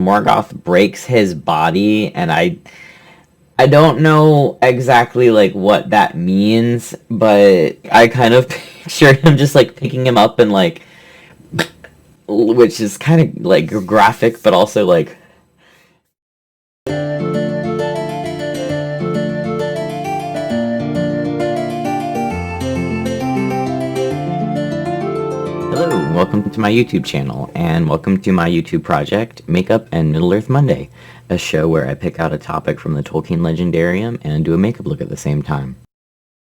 Morgoth breaks his body, and I don't know exactly like what that means, but I kind of pictured him just like picking him up and like, which is kind of like graphic, but also like. Hello, welcome to my YouTube channel, and welcome to my YouTube project, Makeup and Middle-earth Monday, a show where I pick out a topic from the Tolkien Legendarium and do a makeup look at the same time.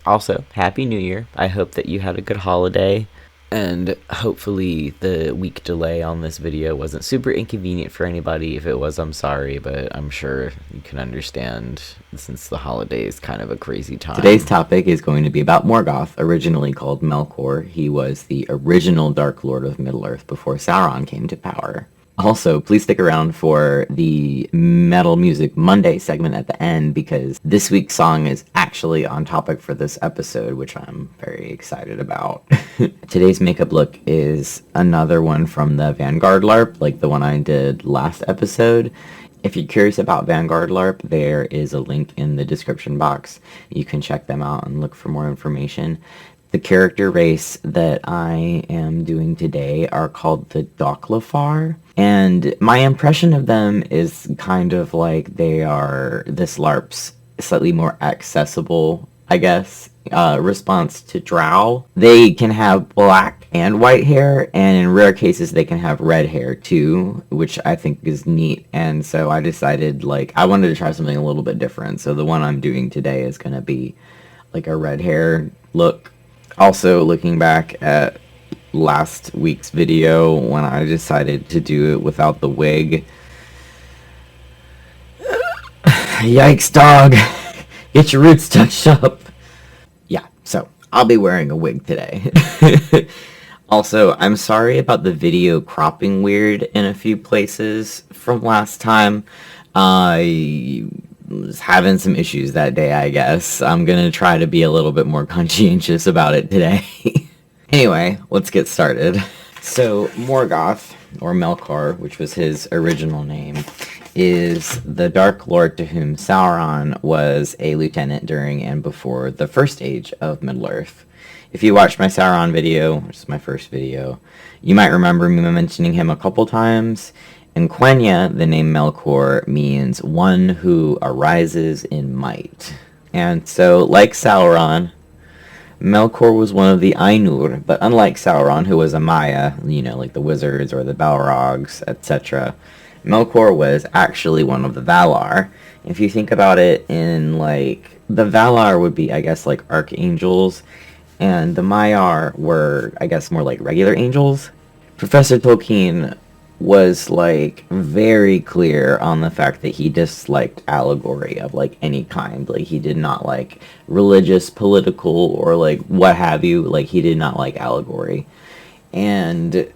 Also, Happy New Year. I hope that you had a good holiday, and hopefully the week delay on this video wasn't super inconvenient for anybody. If it was, I'm sorry, but I'm sure you can understand since the holiday is kind of a crazy time. Today's topic is going to be about Morgoth, originally called Melkor. He was the original Dark Lord of Middle-earth before Sauron came to power. Also, please stick around for the Metal Music Monday segment at the end, because this week's song is actually on topic for this episode, which I'm very excited about. Today's makeup look is another one from the Vanguard LARP, like the one I did last episode. If you're curious about Vanguard LARP, there is a link in the description box. You can check them out and look for more information. The character race that I am doing today are called the Doclafar, and my impression of them is kind of like they are this LARP's slightly more accessible, I guess, response to Drow. They can have black and white hair, and in rare cases they can have red hair too, which I think is neat, and so I decided like I wanted to try something a little bit different, so the one I'm doing today is going to be like a red hair look. Also, looking back at last week's video when I decided to do it without the wig. Yikes, dog. Get your roots touched up. Yeah, so I'll be wearing a wig today. Also, I'm sorry about the video cropping weird in a few places from last time. I was having some issues that day, I guess. I'm gonna try to be a little bit more conscientious about it today. Anyway, let's get started. So, Morgoth, or Melkor, which was his original name, is the Dark Lord to whom Sauron was a lieutenant during and before the First Age of Middle-earth. If you watched my Sauron video, which is my first video, you might remember me mentioning him a couple times. In Quenya, the name Melkor means one who arises in might. And so, like Sauron, Melkor was one of the Ainur, but unlike Sauron, who was a Maya, you know, like the wizards or the Balrogs, etc., Melkor was actually one of the Valar. If you think about it in, like, the Valar would be, I guess, like archangels, and the Maiar were, I guess, more like regular angels. Professor Tolkien was like very clear on the fact that he disliked allegory of like any kind. Like he did not like religious, political, or like what have you. Like he did not like allegory. And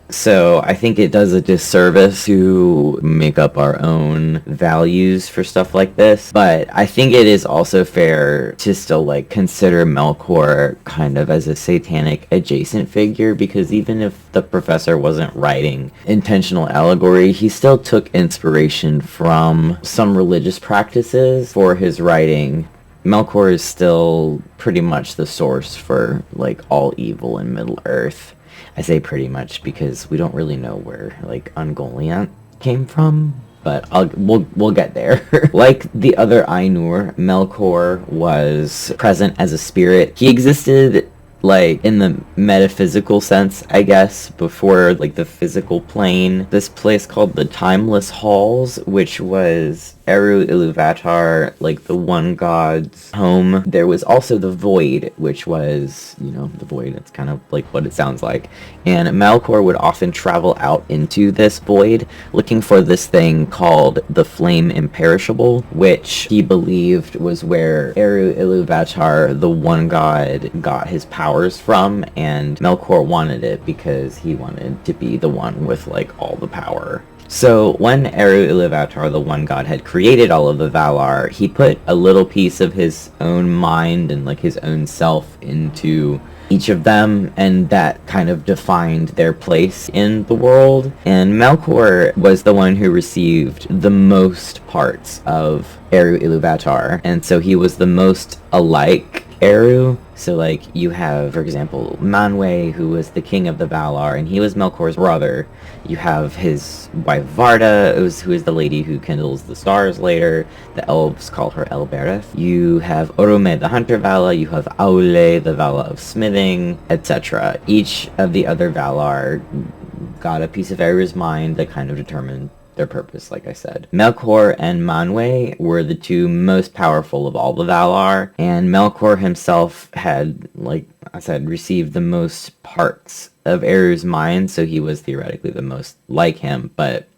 so I think it does a disservice to make up our own values for stuff like this. But I think it is also fair to still like consider Melkor kind of as a satanic adjacent figure, because even if the professor wasn't writing intentional allegory, he still took inspiration from some religious practices for his writing. Melkor is still pretty much the source for like all evil in Middle-earth. I say pretty much because we don't really know where like Ungoliant came from, but we'll get there. Like the other Ainur, Melkor was present as a spirit. He existed like in the metaphysical sense, I guess, before like the physical plane. This place called the Timeless Halls, which was Eru Ilúvatar, like the one god's home. There was also the Void, which was, you know, the Void. It's kind of like what it sounds like. And Melkor would often travel out into this void looking for this thing called the Flame Imperishable, which he believed was where Eru Ilúvatar, the one god, got his powers from, and Melkor wanted it because he wanted to be the one with like all the power. So when Eru Ilúvatar, the one god, had created all of the Valar, he put a little piece of his own mind and like his own self into each of them, and that kind of defined their place in the world. And Melkor was the one who received the most parts of Eru Ilúvatar, and so he was the most alike Eru. So like you have, for example, Manwë, who was the king of the Valar, and he was Melkor's brother. You have his wife Varda, who is the lady who kindles the stars later. The elves call her Elbereth. You have Orome the Hunter Vala, you have Aule the Vala of smithing, etc. Each of the other Valar got a piece of Eru's mind that kind of determined their purpose, like I said. Melkor and Manwë were the two most powerful of all the Valar, and Melkor himself had, like I said, received the most parts of Eru's mind, so he was theoretically the most like him, but...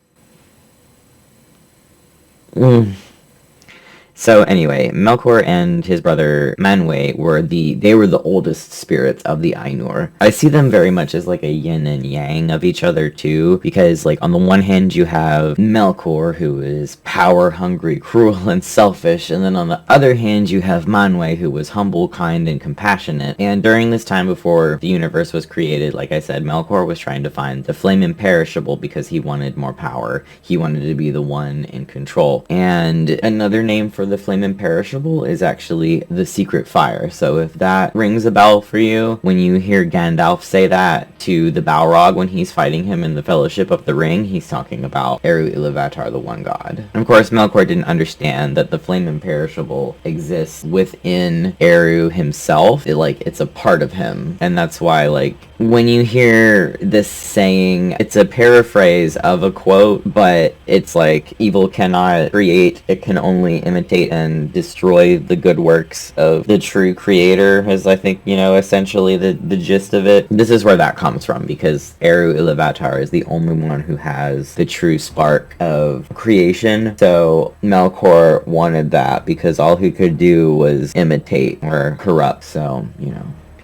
So anyway, Melkor and his brother Manwë were the oldest spirits of the Ainur. I see them very much as like a yin and yang of each other too, because like on the one hand you have Melkor, who is power hungry, cruel, and selfish, and then on the other hand you have Manwë, who was humble, kind, and compassionate. And during this time before the universe was created, like I said, Melkor was trying to find the flame imperishable because he wanted more power. He wanted to be the one in control. And another name for the flame imperishable is actually the secret fire. So if that rings a bell for you, when you hear Gandalf say that to the Balrog when he's fighting him in the Fellowship of the Ring, he's talking about Eru Ilúvatar, the one god. And of course, Melkor didn't understand that the flame imperishable exists within Eru himself. It's a part of him. And that's why, like, when you hear this saying, it's a paraphrase of a quote, but it's like, evil cannot create, it can only imitate and destroy the good works of the true creator, is, I think, essentially the gist of it. This is where that comes from, because Eru Ilúvatar is the only one who has the true spark of creation. So Melkor wanted that, because all he could do was imitate or corrupt. So,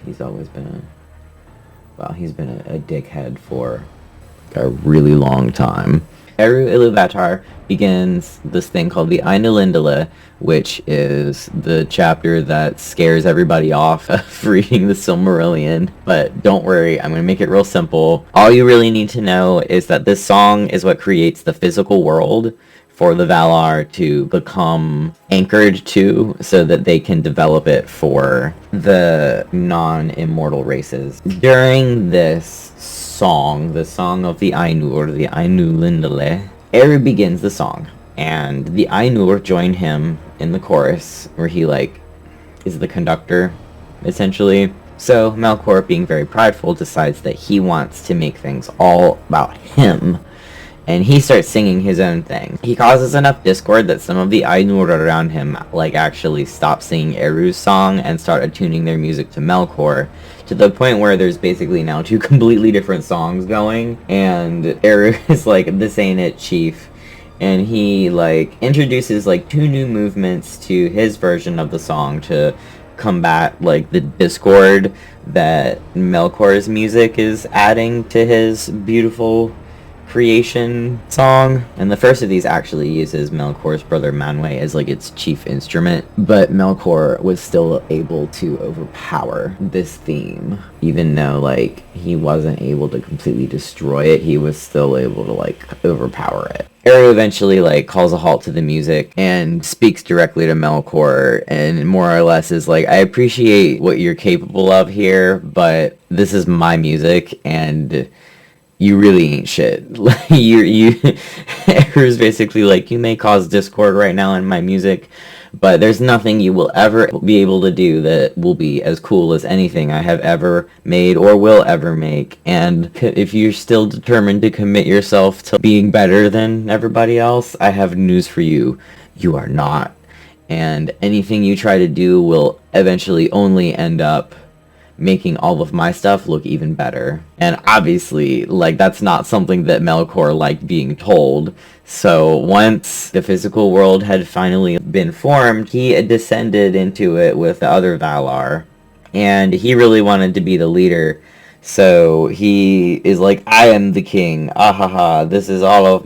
he's always been he's been a dickhead for a really long time. Eru Ilúvatar begins this thing called the Ainulindale, which is the chapter that scares everybody off of reading the Silmarillion. But don't worry, I'm going to make it real simple. All you really need to know is that this song is what creates the physical world for the Valar to become anchored to, so that they can develop it for the non-immortal races. During this song, the Song of the Ainur, the Ainulindale, Eru begins the song, and the Ainur join him in the chorus, where he, is the conductor, essentially. So Melkor, being very prideful, decides that he wants to make things all about him, and he starts singing his own thing. He causes enough discord that some of the Ainur around him, actually stop singing Eru's song and start attuning their music to Melkor, to the point where there's basically now two completely different songs going, and Eru is like, this ain't it, chief. And he, introduces, two new movements to his version of the song to combat, the discord that Melkor's music is adding to his beautiful creation song. And the first of these actually uses Melkor's brother Manwë as its chief instrument, but Melkor was still able to overpower this theme. Even though he wasn't able to completely destroy it, he was still able to overpower it. Eru eventually calls a halt to the music and speaks directly to Melkor, and more or less is I appreciate what you're capable of here, but this is my music, and you really ain't shit. Eru's basically you may cause discord right now in my music, but there's nothing you will ever be able to do that will be as cool as anything I have ever made or will ever make. And if you're still determined to commit yourself to being better than everybody else, I have news for you. You are not. And anything you try to do will eventually only end up making all of my stuff look even better. And obviously, that's not something that Melkor liked being told. So once the physical world had finally been formed, he descended into it with the other Valar, and he really wanted to be the leader. So he is I am the king. Ahaha, this is all of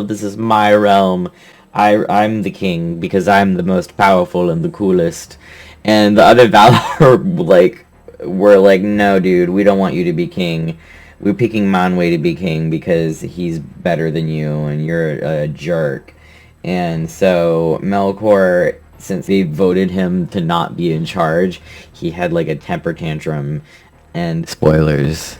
this is my realm. I'm the king because I'm the most powerful and the coolest. And the other Valar were like, no, dude, we don't want you to be king. We're picking Manwë to be king because he's better than you and you're a jerk. And so Melkor, since they voted him to not be in charge, he had like a temper tantrum. And spoilers,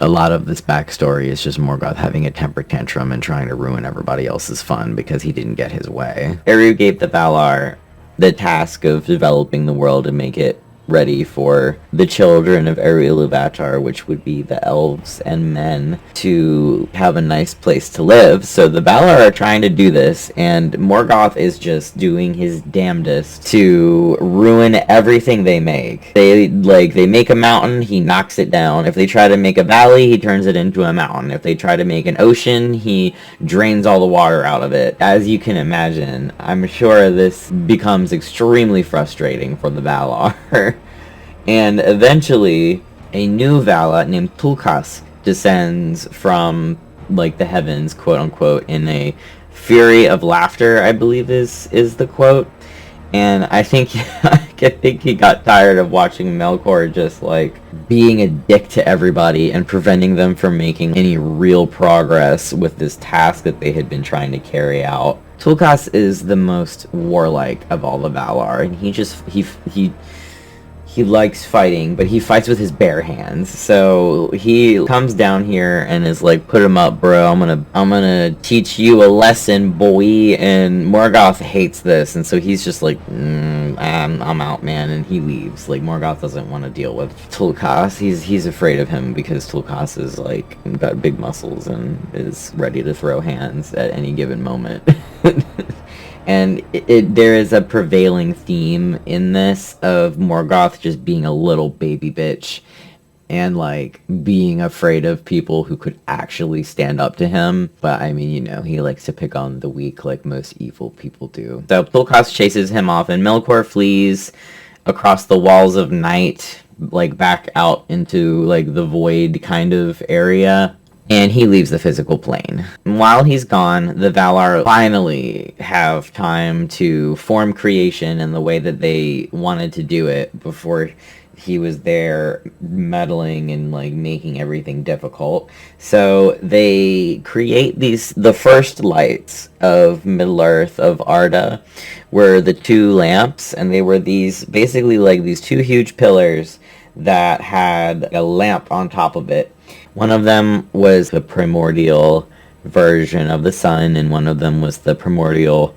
a lot of this backstory is just Morgoth having a temper tantrum and trying to ruin everybody else's fun because he didn't get his way. Eru gave the Valar the task of developing the world and make it ready for the children of Eru-Ilúvatar, which would be the elves and men, to have a nice place to live. So the Valar are trying to do this, and Morgoth is just doing his damnedest to ruin everything they make. They make a mountain, he knocks it down. If they try to make a valley, he turns it into a mountain. If they try to make an ocean, he drains all the water out of it. As you can imagine, I'm sure this becomes extremely frustrating for the Valar. And eventually, a new Vala named Tulkas descends from, like, the heavens, quote-unquote, in a fury of laughter, I believe is the quote. And I think he got tired of watching Melkor just, like, being a dick to everybody and preventing them from making any real progress with this task that they had been trying to carry out. Tulkas is the most warlike of all the Valar, and he likes fighting, but he fights with his bare hands. So he comes down here and is like, "Put him up, bro. I'm gonna teach you a lesson, boy." And Morgoth hates this, and so he's just like, I'm out, man," and he leaves. Like, Morgoth doesn't want to deal with Tulkas. He's afraid of him because Tulkas is like got big muscles and is ready to throw hands at any given moment. And there is a prevailing theme in this of Morgoth just being a little baby bitch and, like, being afraid of people who could actually stand up to him. But, I mean, you know, he likes to pick on the weak like most evil people do. So Tulkas chases him off, and Melkor flees across the walls of night, like, back out into, like, the void kind of area. And he leaves the physical plane. While he's gone, the Valar finally have time to form creation in the way that they wanted to do it before he was there meddling and, like, making everything difficult. So they create the first lights of Middle-earth, of Arda, were the two lamps, and they were basically like these two huge pillars that had a lamp on top of it. One of them was the primordial version of the sun, and one of them was the primordial,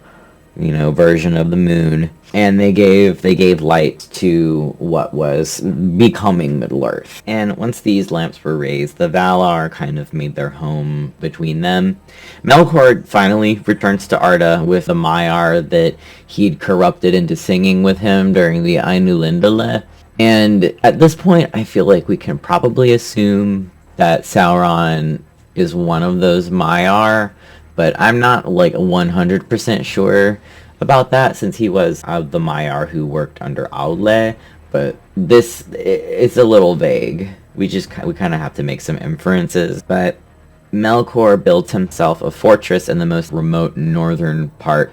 version of the moon. And they gave light to what was becoming Middle-earth. And once these lamps were raised, the Valar kind of made their home between them. Melkor finally returns to Arda with a Maiar that he'd corrupted into singing with him during the Ainulindale. And at this point, I feel like we can probably assume that Sauron is one of those Maiar, but I'm not, like, 100% sure about that, since he was the Maiar who worked under Aule. But it's a little vague. We kind of have to make some inferences. But Melkor built himself a fortress in the most remote northern part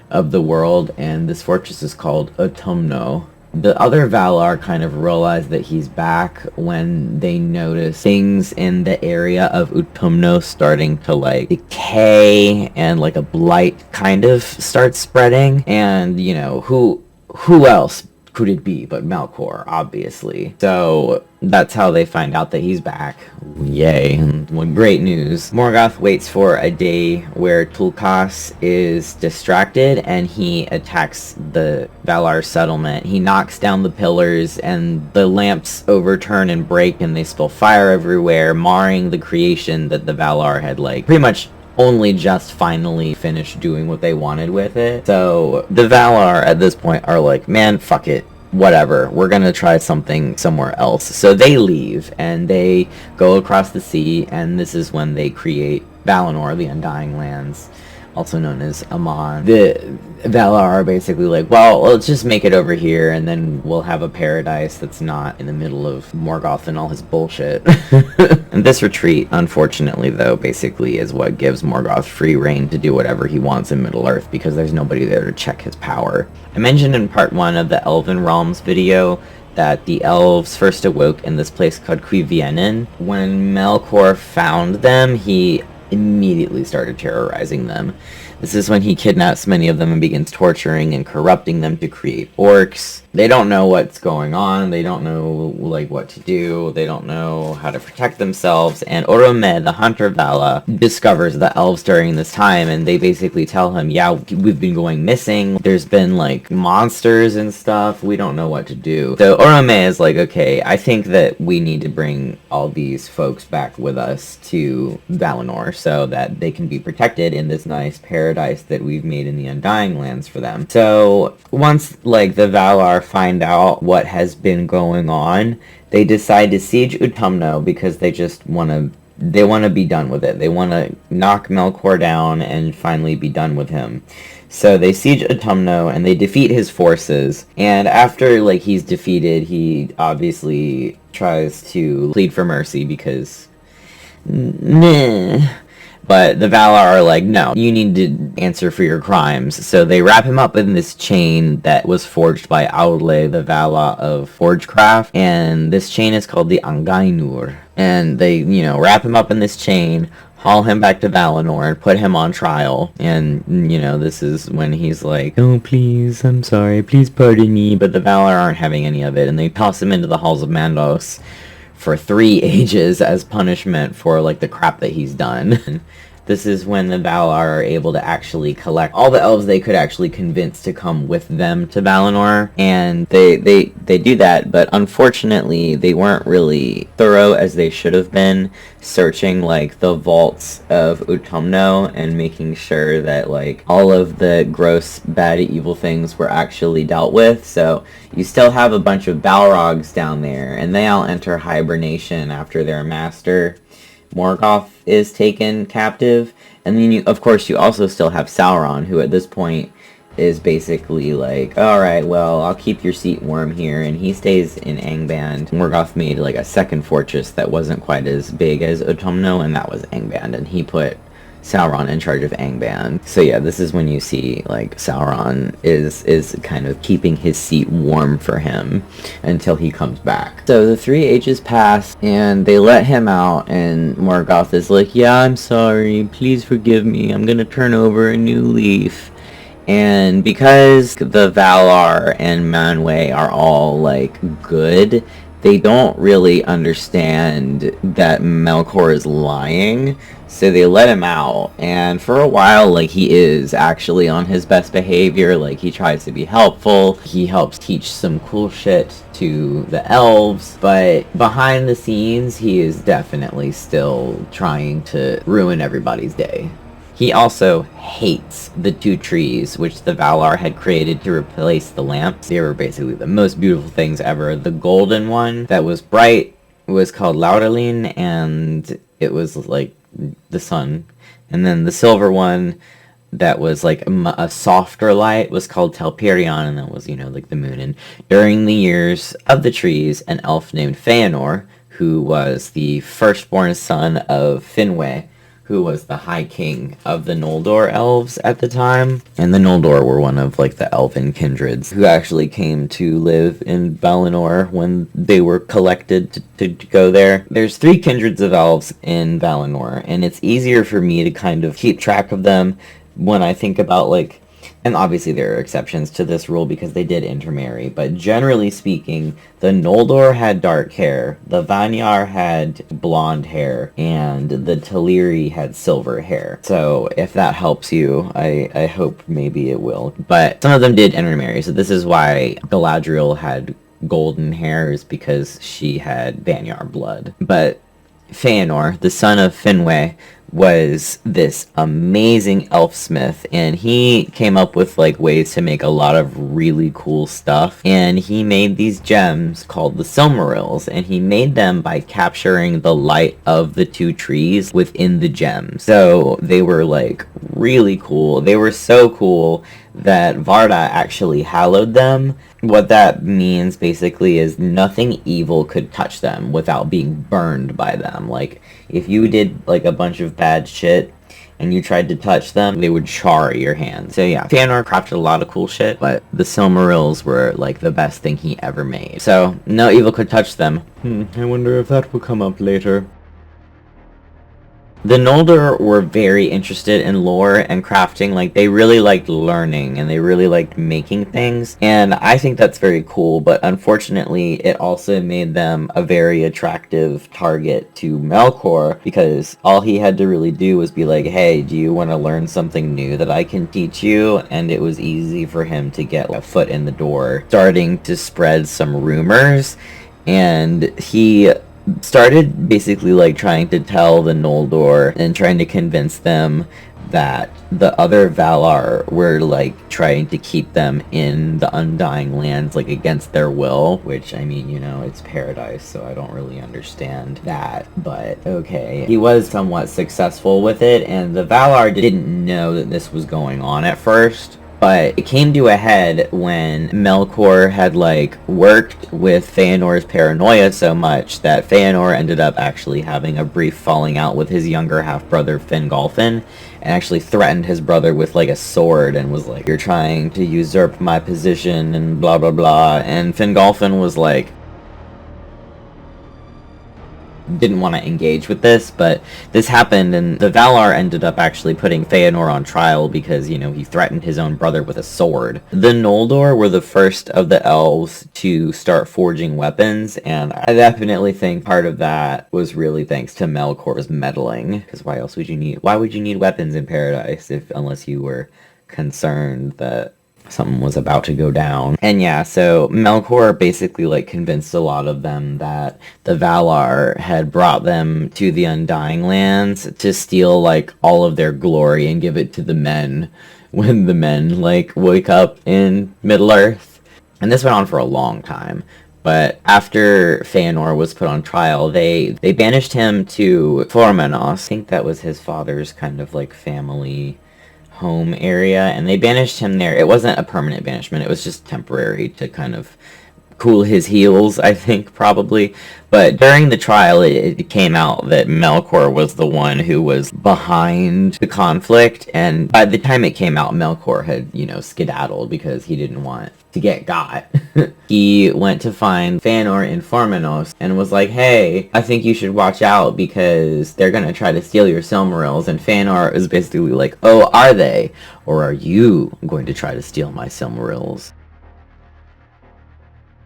of the world, and this fortress is called Utumno. The other Valar kind of realize that he's back when they notice things in the area of Utumno starting to, like, decay, and, like, a blight kind of starts spreading. And, who else could it be but Melkor, obviously? So that's how they find out that he's back. Yay. And great news. Morgoth waits for a day where Tulkas is distracted, and he attacks the Valar settlement. He knocks down the pillars, and the lamps overturn and break, and they spill fire everywhere, marring the creation that the Valar had, like, pretty much only just finally finished doing what they wanted with it. So the Valar at this point are like, man, fuck it, whatever, we're gonna try something somewhere else. So they leave and they go across the sea, and this is when they create Valinor, the Undying Lands, also known as Aman. The Valar are basically like, well, let's just make it over here, and then we'll have a paradise that's not in the middle of Morgoth and all his bullshit. And this retreat, unfortunately, though, basically is what gives Morgoth free reign to do whatever he wants in Middle-earth, because there's nobody there to check his power. I mentioned in part 1 of the Elven Realms video that the elves first awoke in this place called Cuivienen. When Melkor found them, he immediately started terrorizing them. This is when he kidnaps many of them and begins torturing and corrupting them to create orcs. They don't know what's going on. They don't know, like, what to do. They don't know how to protect themselves. And Orome, the hunter of Vala, discovers the elves during this time, and they basically tell him, yeah, we've been going missing. There's been, like, monsters and stuff. We don't know what to do. So Orome is like, okay, I think that we need to bring all these folks back with us to Valinor so that they can be protected in this nice paradise that we've made in the Undying Lands for them. So once, like, the Valar find out what has been going on, they decide to siege Utumno because they just want to be done with it. They want to knock Melkor down and finally be done with him. So they siege Utumno and they defeat his forces. And after, like, he's defeated, he obviously tries to plead for mercy because meh. But the Valar are like, no, you need to answer for your crimes. So they wrap him up in this chain that was forged by Aule, the Valar of Forgecraft. And this chain is called the Angainur. And they, wrap him up in this chain, haul him back to Valinor, and put him on trial. And, this is when he's like, oh, please, I'm sorry, please pardon me. But the Valar aren't having any of it. And they toss him into the halls of Mandos for 3 ages as punishment for, like, the crap that he's done. This is when the Valar are able to actually collect all the elves they could actually convince to come with them to Valinor, and they do that, but unfortunately they weren't really thorough as they should have been, searching, like, the vaults of Utumno and making sure that, like, all of the gross, bad, evil things were actually dealt with. So you still have a bunch of Balrogs down there, and they all enter hibernation after their master Morgoth is taken captive. And then you also still have Sauron, who at this point is basically like, alright, well, I'll keep your seat warm here, and he stays in Angband. Morgoth made, like, a second fortress that wasn't quite as big as Utumno, and that was Angband, and he put Sauron in charge of Angband. So yeah, this is when you see, like, Sauron is kind of keeping his seat warm for him until he comes back. So the 3 ages pass, and they let him out, and Morgoth is like, yeah, I'm sorry, please forgive me, I'm gonna turn over a new leaf. And because the Valar and Manwë are all, like, good, they don't really understand that Melkor is lying, so they let him out. And for a while, like, he is actually on his best behavior. Like, he tries to be helpful. He helps teach some cool shit to the elves. But behind the scenes, he is definitely still trying to ruin everybody's day. He also hates the 2 trees, which the Valar had created to replace the lamps. They were basically the most beautiful things ever. The golden one that was bright was called Laurelin, and it was like the sun. And then the silver one that was like a softer light was called Telperion, and that was, like the moon. And during the years of the trees, an elf named Feanor, who was the firstborn son of Finwë, who was the High King of the Noldor elves at the time. And the Noldor were one of, like, the elven kindreds who actually came to live in Valinor when they were collected to go there. There's 3 kindreds of elves in Valinor, and it's easier for me to kind of keep track of them when I think about, like, and obviously there are exceptions to this rule because they did intermarry, but generally speaking, the Noldor had dark hair, the Vanyar had blonde hair, and the Teleri had silver hair. So if that helps you, I hope maybe it will. But some of them did intermarry, so this is why Galadriel had golden hair, is because she had Vanyar blood. But Feanor, the son of Finwë, was this amazing elfsmith, and he came up with, like, ways to make a lot of really cool stuff. And he made these gems called the Silmarils, and he made them by capturing the light of the 2 trees within the gems. So they were, like, really cool. They were so cool that Varda actually hallowed them. What that means basically is nothing evil could touch them without being burned by them. Like, if you did, like, a bunch of bad shit and you tried to touch them, they would char your hands. So yeah, Fëanor crafted a lot of cool shit, but the Silmarils were like the best thing he ever made. So no evil could touch them. I wonder if that will come up later. The Noldor were very interested in lore and crafting. Like, they really liked learning and they really liked making things. And I think that's very cool, but unfortunately it also made them a very attractive target to Melkor, because all he had to really do was be like, hey, do you want to learn something new that I can teach you? And it was easy for him to get a foot in the door, starting to spread some rumors. And he started basically like trying to tell the Noldor and trying to convince them that the other Valar were like trying to keep them in the Undying Lands like against their will, which, I mean, you know, it's paradise, so I don't really understand that, but okay. He was somewhat successful with it, and the Valar didn't know that this was going on at first. But it came to a head when Melkor had, like, worked with Fëanor's paranoia so much that Fëanor ended up actually having a brief falling out with his younger half-brother Fingolfin, and actually threatened his brother with, like, a sword and was like, you're trying to usurp my position and blah blah blah. And Fingolfin was like, didn't want to engage with this, but this happened, and the Valar ended up actually putting Fëanor on trial because, you know, he threatened his own brother with a sword. The Noldor were the first of the elves to start forging weapons, and I definitely think part of that was really thanks to Melkor's meddling, because why would you need weapons in paradise unless you were concerned that something was about to go down. And yeah, so Melkor basically like convinced a lot of them that the Valar had brought them to the Undying Lands to steal like all of their glory and give it to the men when the men like wake up in Middle-earth. And this went on for a long time. But after Fëanor was put on trial, they banished him to Formenos. I think that was his father's kind of like family home area, and they banished him there. It wasn't a permanent banishment, it was just temporary to kind of cool his heels, I think, probably. But during the trial, it came out that Melkor was the one who was behind the conflict, and by the time it came out, Melkor had, you know, skedaddled because he didn't want to get got. He went to find Fëanor in Formenos and was like, hey, I think you should watch out because they're gonna try to steal your Silmarils. And Fëanor is basically like, oh, are they? Or are you going to try to steal my Silmarils?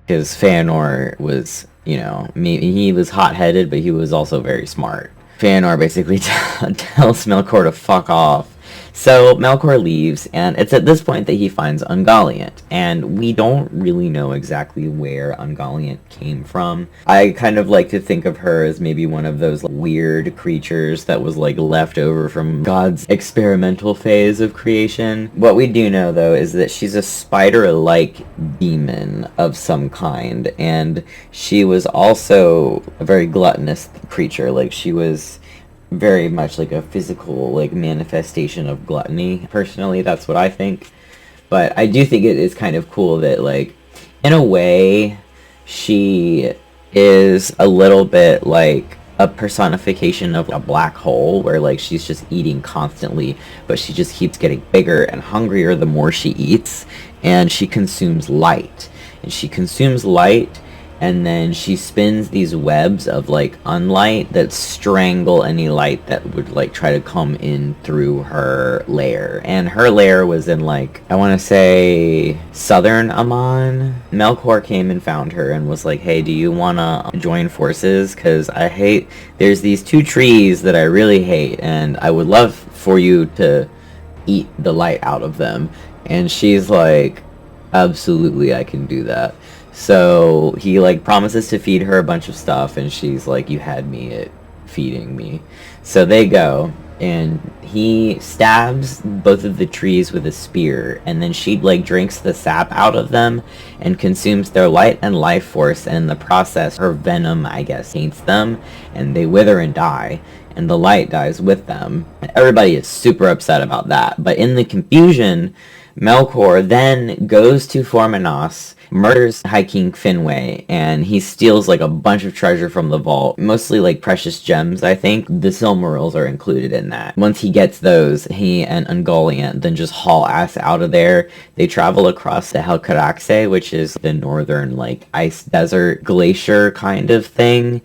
Because Fëanor was, you know, he was hot-headed, but he was also very smart. Fëanor basically tells Melkor to fuck off. So Melkor leaves, and it's at this point that he finds Ungoliant, and we don't really know exactly where Ungoliant came from. I kind of like to think of her as maybe one of those weird creatures that was like left over from God's experimental phase of creation. What we do know, though, is that she's a spider-like demon of some kind, and she was also a very gluttonous creature. Like, she was very much like a physical like manifestation of gluttony. Personally, that's what I think. But I do think it is kind of cool that, like, in a way, she is a little bit like a personification of a black hole, where like she's just eating constantly, but she just keeps getting bigger and hungrier the more she eats, and she consumes light. And she consumes light, and then she spins these webs of like unlight that strangle any light that would like try to come in through her lair. And her lair was in, like, I want to say southern Aman. Melkor came and found her and was like, hey, do you want to join forces? Because there's these two trees that I really hate, and I would love for you to eat the light out of them. And she's like, absolutely, I can do that. So he like promises to feed her a bunch of stuff, and she's like, you had me at feeding me. So they go, and he stabs both of the trees with a spear, and then she like drinks the sap out of them and consumes their light and life force, and in the process her venom, I guess, taints them, and they wither and die. and the light dies with them. Everybody is super upset about that, but in the confusion, Melkor then goes to Formenos, murders High King Finwë, and he steals like a bunch of treasure from the vault, mostly like precious gems. I think the Silmarils are included in that. Once he gets those, he and Ungoliant then just haul ass out of there. They travel across the Helcaraxe, which is the northern like ice desert glacier kind of thing,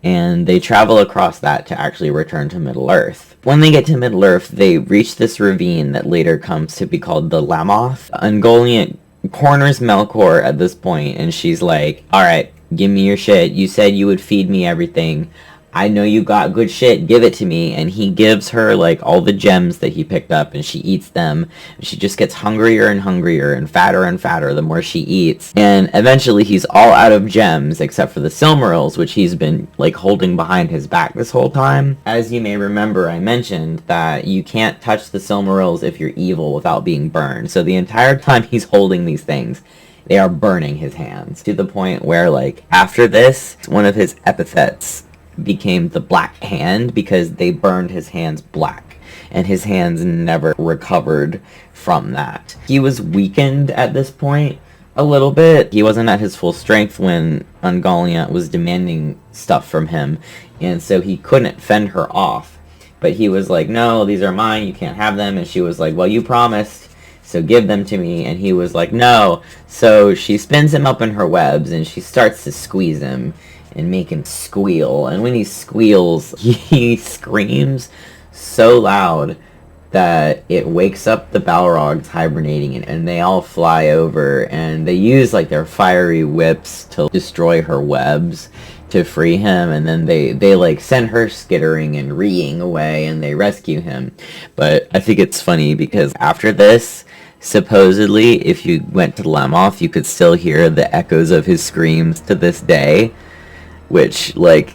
and they travel across that to actually return to Middle-earth. When they get to Middle-earth, they reach this ravine that later comes to be called the Lamoth. Ungoliant corners Melkor at this point, and she's like, alright, give me your shit. You said you would feed me everything. I know you got good shit, give it to me. And he gives her like all the gems that he picked up, and she eats them, and she just gets hungrier and hungrier and fatter the more she eats. And eventually he's all out of gems except for the Silmarils, which he's been like holding behind his back this whole time. As you may remember, I mentioned that you can't touch the Silmarils if you're evil without being burned. So the entire time he's holding these things, they are burning his hands, to the point where like after this, one of his epithets became the Black Hand, because they burned his hands black, and his hands never recovered from that. He was weakened at this point a little bit. He wasn't at his full strength when Ungoliant was demanding stuff from him, and so he couldn't fend her off. But he was like, no, these are mine, you can't have them. And she was like, well, you promised, so give them to me. And he was like, no. So she spins him up in her webs, and she starts to squeeze him and make him squeal. And when he squeals, he screams so loud that it wakes up the Balrogs hibernating, and they all fly over, and they use like their fiery whips to destroy her webs to free him, and then they like send her skittering and reeing away, and they rescue him. But I think it's funny because after this, supposedly if you went to Lamoth, you could still hear the echoes of his screams to this day, which, like,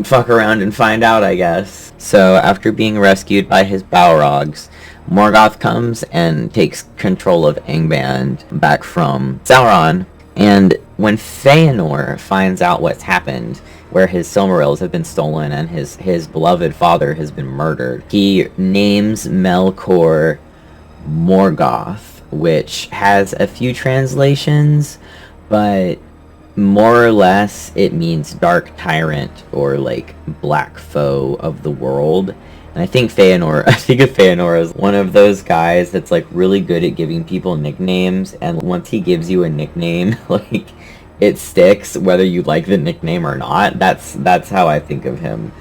fuck around and find out, I guess. So, after being rescued by his Balrogs, Morgoth comes and takes control of Angband back from Sauron. And when Feanor finds out what's happened, where his Silmarils have been stolen and his beloved father has been murdered, he names Melkor Morgoth, which has a few translations, but more or less it means dark tyrant, or like black foe of the world. And I think of Feanor as one of those guys that's like really good at giving people nicknames, and once he gives you a nickname, like it sticks whether you like the nickname or not. That's how I think of him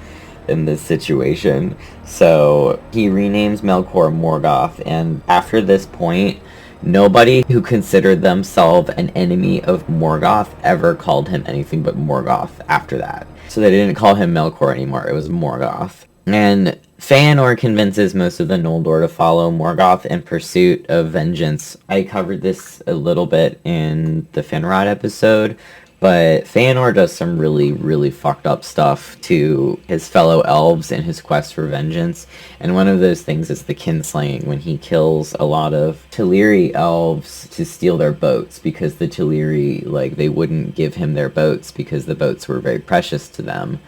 in this situation. So he renames Melkor Morgoth, and after this point, nobody who considered themselves an enemy of Morgoth ever called him anything but Morgoth after that. So they didn't call him Melkor anymore, it was Morgoth. And Feanor convinces most of the Noldor to follow Morgoth in pursuit of vengeance. I covered this a little bit in the Finrod episode, but Feanor does some really, really fucked up stuff to his fellow elves in his quest for vengeance. And one of those things is the kinslaying, when he kills a lot of Teleri elves to steal their boats, because the Teleri, like, they wouldn't give him their boats because the boats were very precious to them.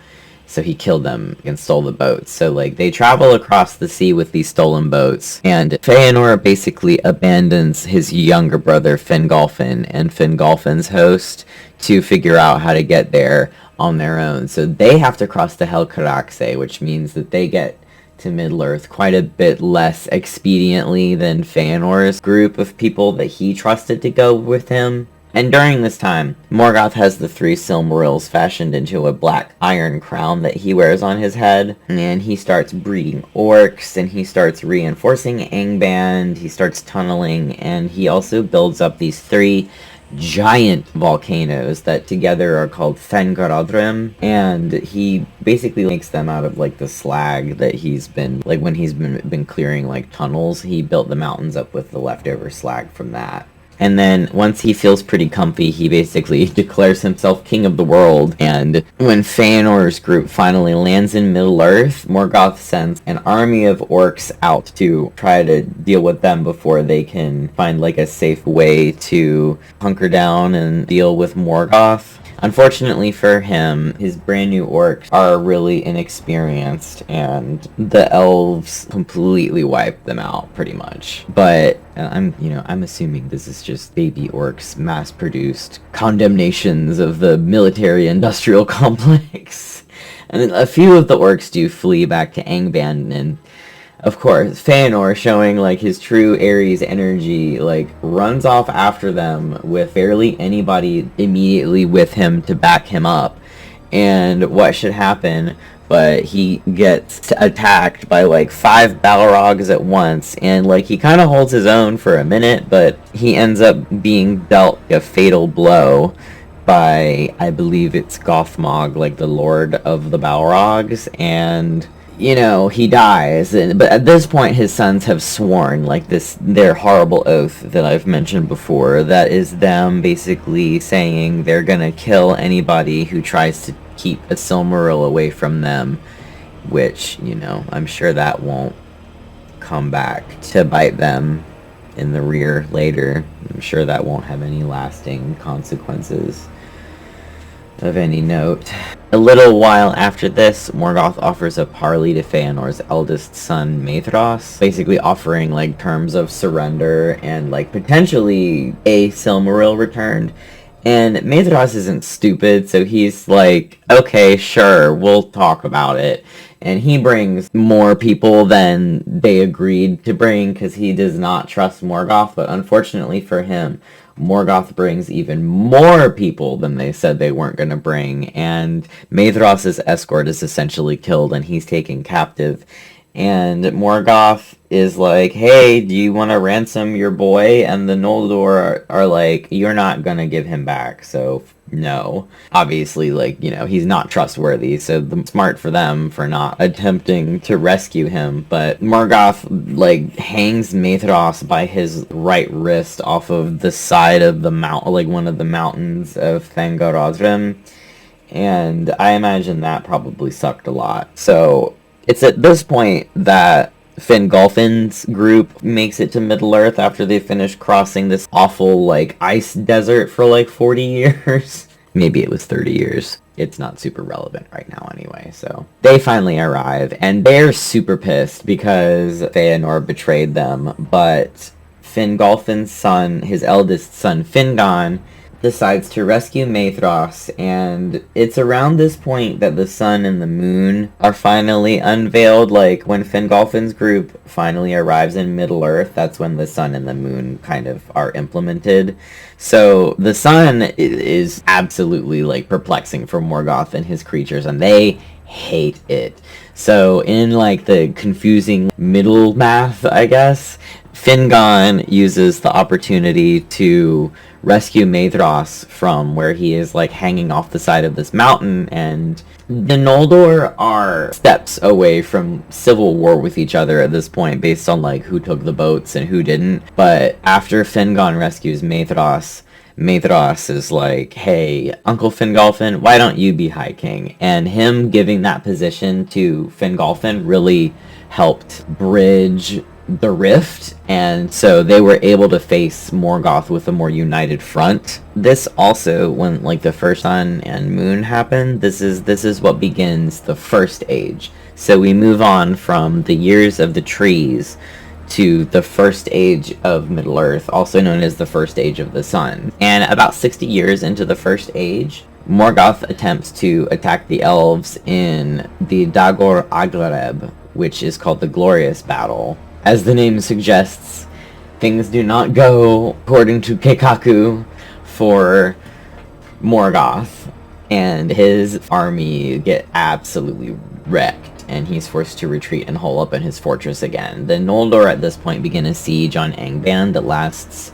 So he killed them and stole the boats. So, like, they travel across the sea with these stolen boats, and Feanor basically abandons his younger brother Fingolfin and Fingolfin's host to figure out how to get there on their own. So they have to cross the Helcaraxe, which means that they get to Middle-earth quite a bit less expediently than Feanor's group of people that he trusted to go with him. And during this time, Morgoth has the 3 Silmarils fashioned into a black iron crown that he wears on his head, and he starts breeding orcs, and he starts reinforcing Angband, he starts tunneling, and he also builds up these 3 giant volcanoes that together are called Thangorodrim, and he basically makes them out of like the slag that he's been, like when he's been clearing like tunnels, he built the mountains up with the leftover slag from that. And then once he feels pretty comfy, he basically declares himself king of the world. And when Feanor's group finally lands in Middle-earth, Morgoth sends an army of orcs out to try to deal with them before they can find like a safe way to hunker down and deal with Morgoth. Unfortunately for him, his brand new orcs are really inexperienced, and the elves completely wiped them out, pretty much. But I'm assuming this is just baby orcs, mass-produced condemnations of the military-industrial complex. And then a few of the orcs do flee back to Angband, and of course, Feanor, showing like his true Ares energy, like runs off after them with barely anybody immediately with him to back him up. And what should happen, but he gets attacked by like 5 Balrogs at once, and like he kind of holds his own for a minute, but he ends up being dealt a fatal blow by, I believe it's Gothmog, like the Lord of the Balrogs, and he dies. But at this point, his sons have sworn, like, their horrible oath that I've mentioned before. That is them basically saying they're gonna kill anybody who tries to keep a Silmaril away from them, which, I'm sure that won't come back to bite them in the rear later. I'm sure that won't have any lasting consequences of any note. A little while after this, Morgoth offers a parley to Feanor's eldest son, Maethros, basically offering like terms of surrender and like potentially a Silmaril returned. And Maethros isn't stupid, so he's like, okay, sure, we'll talk about it. And he brings more people than they agreed to bring because he does not trust Morgoth, but unfortunately for him, Morgoth brings even more people than they said they weren't going to bring, and Maethros' escort is essentially killed and he's taken captive. And Morgoth is like, hey, do you want to ransom your boy? And the Noldor are like, you're not going to give him back, so no. Obviously, like, he's not trustworthy, so smart for them for not attempting to rescue him. But Morgoth, like, hangs Maethros by his right wrist off of the side of the mountain, like one of the mountains of Thangorodrim. And I imagine that probably sucked a lot. So it's at this point that Fingolfin's group makes it to Middle-earth after they finish crossing this awful, like, ice desert for, like, 40 years. Maybe it was 30 years. It's not super relevant right now anyway, so. They finally arrive, and they're super pissed because Feanor betrayed them, but Fingolfin's son, his eldest son, Fingon, decides to rescue Maethros, and it's around this point that the sun and the moon are finally unveiled. Like, when Fingolfin's group finally arrives in Middle-earth, that's when the sun and the moon kind of are implemented. So the sun is absolutely, like, perplexing for Morgoth and his creatures, and they hate it. So in, like, the confusing middle math, I guess, Fingon uses the opportunity to rescue Maethros from where he is, like, hanging off the side of this mountain, and the Noldor are steps away from civil war with each other at this point based on, like, who took the boats and who didn't. But after Fingon rescues Maethros, Maethros is like, hey, Uncle Fingolfin, why don't you be High King? And him giving that position to Fingolfin really helped bridge the rift, and so they were able to face Morgoth with a more united front. This also, when, like, the first sun and moon happened, this is what begins the First Age. So we move on from the years of the trees to the First Age of Middle-earth, also known as the First Age of the Sun. And about 60 years into the First Age, Morgoth attempts to attack the elves in the Dagor Aglareb, which is called the Glorious Battle. As the name suggests, things do not go according to Keikaku for Morgoth, and his army get absolutely wrecked, and he's forced to retreat and hole up in his fortress again. The Noldor at this point begin a siege on Angband that lasts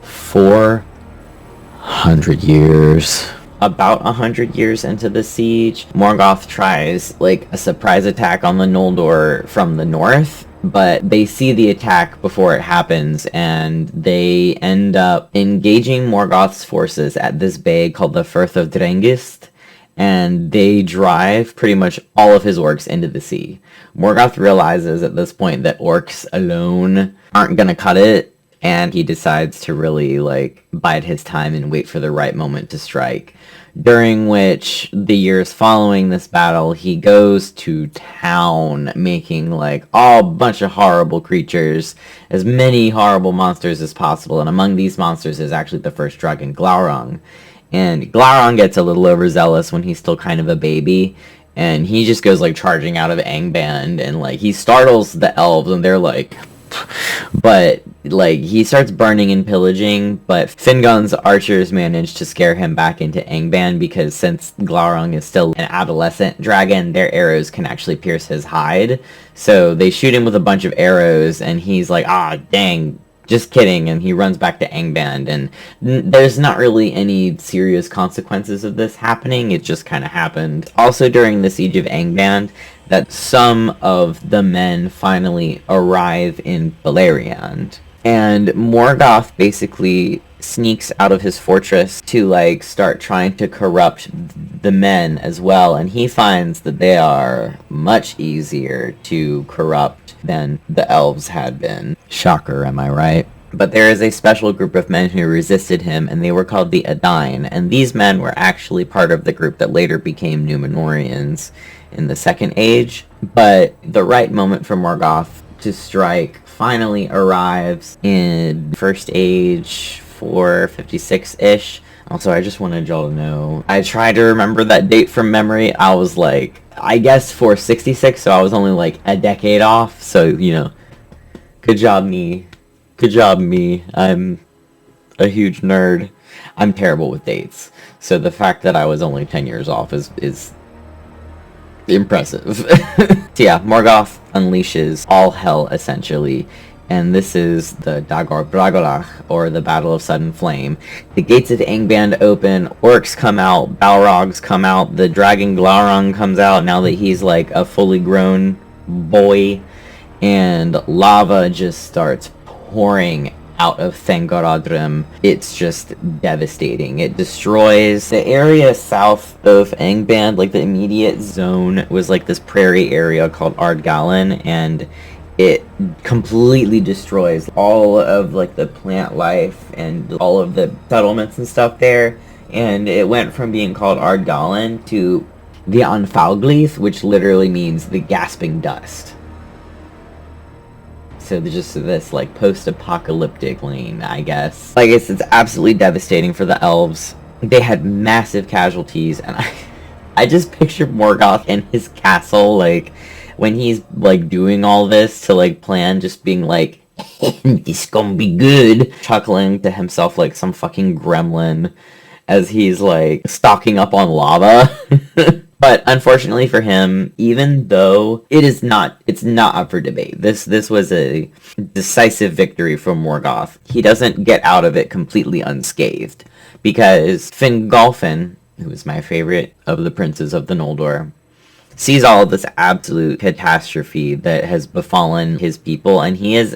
400 years. About 100 years into the siege, Morgoth tries, like, a surprise attack on the Noldor from the north, but they see the attack before it happens, and they end up engaging Morgoth's forces at this bay called the Firth of Drengist, and they drive pretty much all of his orcs into the sea. Morgoth realizes at this point that orcs alone aren't gonna cut it, and he decides to really, like, bide his time and wait for the right moment to strike. During which, the years following this battle, he goes to town, making, like, a bunch of horrible creatures, as many horrible monsters as possible, and among these monsters is actually the first dragon, Glaurung. And Glaurung gets a little overzealous when he's still kind of a baby, and he just goes, like, charging out of Angband, and, like, he startles the elves, and they're like... But, like, he starts burning and pillaging, but Fingon's archers manage to scare him back into Angband, because since Glaurung is still an adolescent dragon, their arrows can actually pierce his hide. So they shoot him with a bunch of arrows, and he's like, dang, just kidding, and he runs back to Angband, and there's not really any serious consequences of this happening, it just kind of happened. Also during the Siege of Angband, that some of the men finally arrive in Beleriand, and Morgoth basically sneaks out of his fortress to, like, start trying to corrupt the men as well, and he finds that they are much easier to corrupt than the elves had been. Shocker, am I right? But there is a special group of men who resisted him, and they were called the Edain, and these men were actually part of the group that later became Númenóreans in the Second Age. But the right moment for Morgoth to strike finally arrives in First Age 456-ish. Also, I just wanted y'all to know, I tried to remember that date from memory. I was like, I guess 466, so I was only like a decade off, so, you know, good job me. Good job me. I'm a huge nerd. I'm terrible with dates, so the fact that I was only 10 years off is impressive. So yeah, Morgoth unleashes all hell, essentially, and this is the Dagor Bragolach, or the Battle of Sudden Flame. The gates of Angband open, orcs come out, Balrogs come out, the dragon Glaurung comes out now that he's like a fully grown boy, and lava just starts pouring out of Thangorodrim. It's just devastating. It destroys the area south of Angband, like the immediate zone was like this prairie area called Ardgallen, and it completely destroys all of like the plant life and all of the settlements and stuff there, and it went from being called Ardgallen to the Anfauglith, which literally means the gasping dust. So just this, like, post-apocalyptic lane, I guess. Like, it's absolutely devastating for the elves. They had massive casualties, and I just pictured Morgoth in his castle, like, when he's, like, doing all this to, like, plan, just being like, this gonna be good, chuckling to himself like some fucking gremlin as he's, like, stocking up on lava. But unfortunately for him, even though it's not up for debate. This was a decisive victory for Morgoth. He doesn't get out of it completely unscathed, because Fingolfin, who is my favorite of the princes of the Noldor, sees all of this absolute catastrophe that has befallen his people, and he is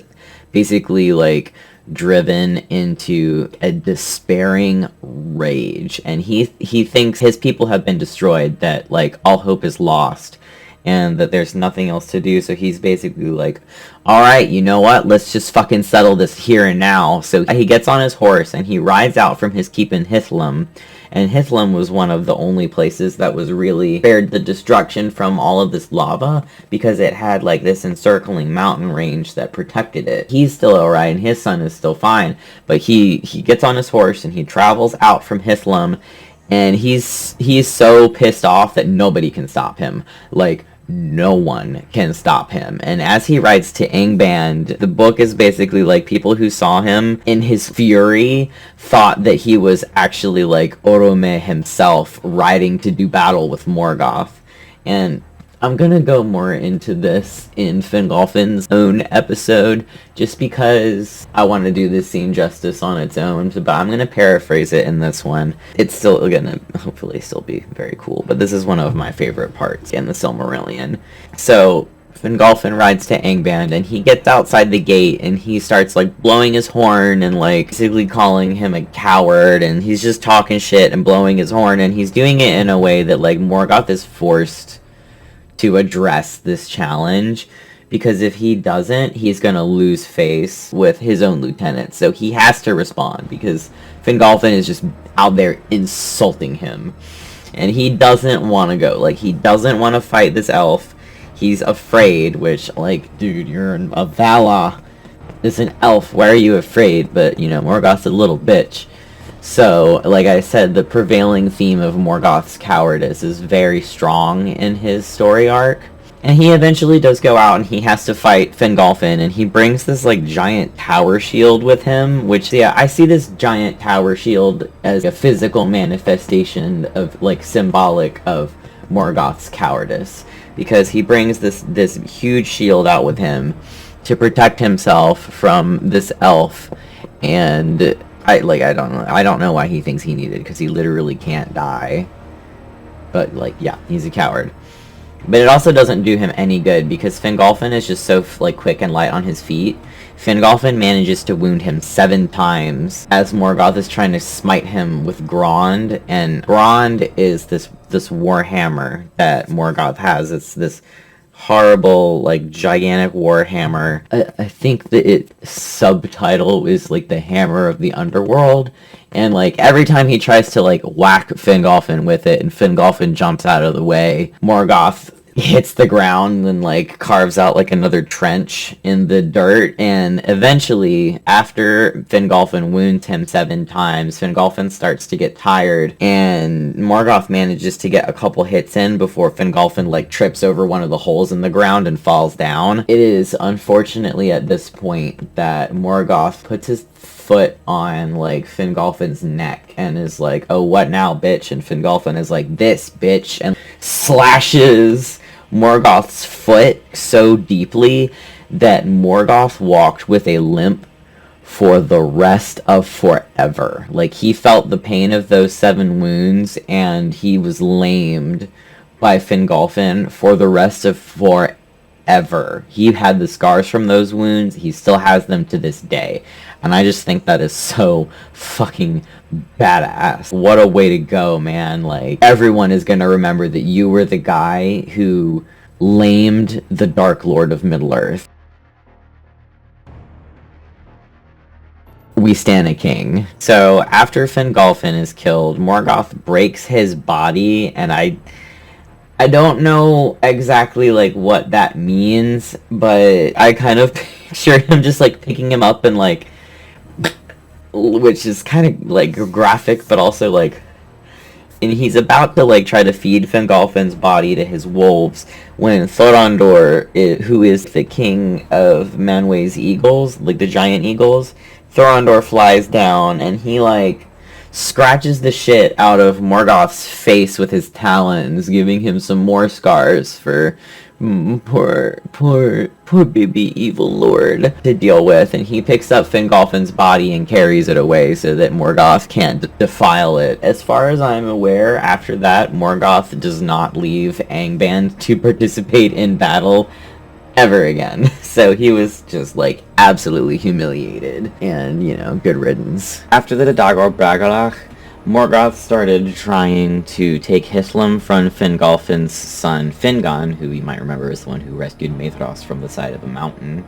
basically, like, driven into a despairing rage, and he thinks his people have been destroyed, that, like, all hope is lost, and that there's nothing else to do. So he's basically like, alright, you know what, let's just fucking settle this here and now. So he gets on his horse and he rides out from his keep in Hithlum, and Hithlum was one of the only places that was really spared the destruction from all of this lava, because it had, like, this encircling mountain range that protected it. He's still alright, and his son is still fine, but he gets on his horse and he travels out from Hithlum, and he's so pissed off that nobody can stop him. Like, no one can stop him. And as he rides to Angband, the book is basically like, people who saw him in his fury thought that he was actually, like, Orome himself riding to do battle with Morgoth. And I'm gonna go more into this in Fingolfin's own episode, just because I want to do this scene justice on its own, but I'm gonna paraphrase it in this one. It's still gonna hopefully still be very cool, but this is one of my favorite parts in the Silmarillion. So Fingolfin rides to Angband, and he gets outside the gate, and he starts, like, blowing his horn and, like, basically calling him a coward, and he's just talking shit and blowing his horn, and he's doing it in a way that, like, Morgoth is forced to address this challenge, because if he doesn't, he's gonna lose face with his own lieutenant. So he has to respond because Fingolfin is just out there insulting him. And he doesn't want to go. Like, he doesn't want to fight this elf. He's afraid, which, like, dude, you're a Vala. It's an elf. Why are you afraid? But, you know, Morgoth's a little bitch. So, like I said, the prevailing theme of Morgoth's cowardice is very strong in his story arc. And he eventually does go out and he has to fight Fingolfin, and he brings this, like, giant tower shield with him, which, yeah, I see this giant tower shield as a physical manifestation of, like, symbolic of Morgoth's cowardice. Because he brings this huge shield out with him to protect himself from this elf, and I don't know why he thinks he needed it, because he literally can't die. But, like, yeah, he's a coward. But it also doesn't do him any good, because Fingolfin is just so, like, quick and light on his feet. Fingolfin manages to wound him 7 times as Morgoth is trying to smite him with Grond. And Grond is this warhammer that Morgoth has. It's this horrible, like, gigantic warhammer. I think that its subtitle is, like, the Hammer of the Underworld. And, like, every time he tries to, like, whack Fingolfin with it and Fingolfin jumps out of the way, Morgoth hits the ground and, like, carves out, like, another trench in the dirt. And eventually, after Fingolfin wounds him 7 times, Fingolfin starts to get tired, and Morgoth manages to get a couple hits in before Fingolfin, like, trips over one of the holes in the ground and falls down. It is unfortunately at this point that Morgoth puts his foot on, like, Fingolfin's neck and is like, "Oh, what now, bitch?" And Fingolfin is like, "This, bitch," and slashes Morgoth's foot so deeply that Morgoth walked with a limp for the rest of forever. Like, he felt the pain of those 7 wounds, and he was lamed by Fingolfin for the rest of forever. He had the scars from those wounds. He still has them to this day. And I just think that is so fucking badass. What a way to go, man. Like, everyone is gonna remember that you were the guy who lamed the Dark Lord of Middle-earth. We stand a king. So, after Fingolfin is killed, Morgoth breaks his body, and I don't know exactly, like, what that means, but I kind of picture him just, like, picking him up and, like, which is kind of, like, graphic, but also, like, and he's about to, like, try to feed Fingolfin's body to his wolves when Thorondor, who is the king of Manwë's eagles, like, the giant eagles, Thorondor flies down, and he, like, scratches the shit out of Morgoth's face with his talons, giving him some more scars for poor baby evil lord to deal with. And he picks up Fingolfin's body and carries it away so that Morgoth can't defile it. As far as I'm aware, after that, Morgoth does not leave Angband to participate in battle ever again. So he was just, like, absolutely humiliated, and, you know, good riddance. After the Dagor Bragalach, Morgoth started trying to take Hithlum from Fingolfin's son Fingon, who you might remember is the one who rescued Maethros from the side of a mountain.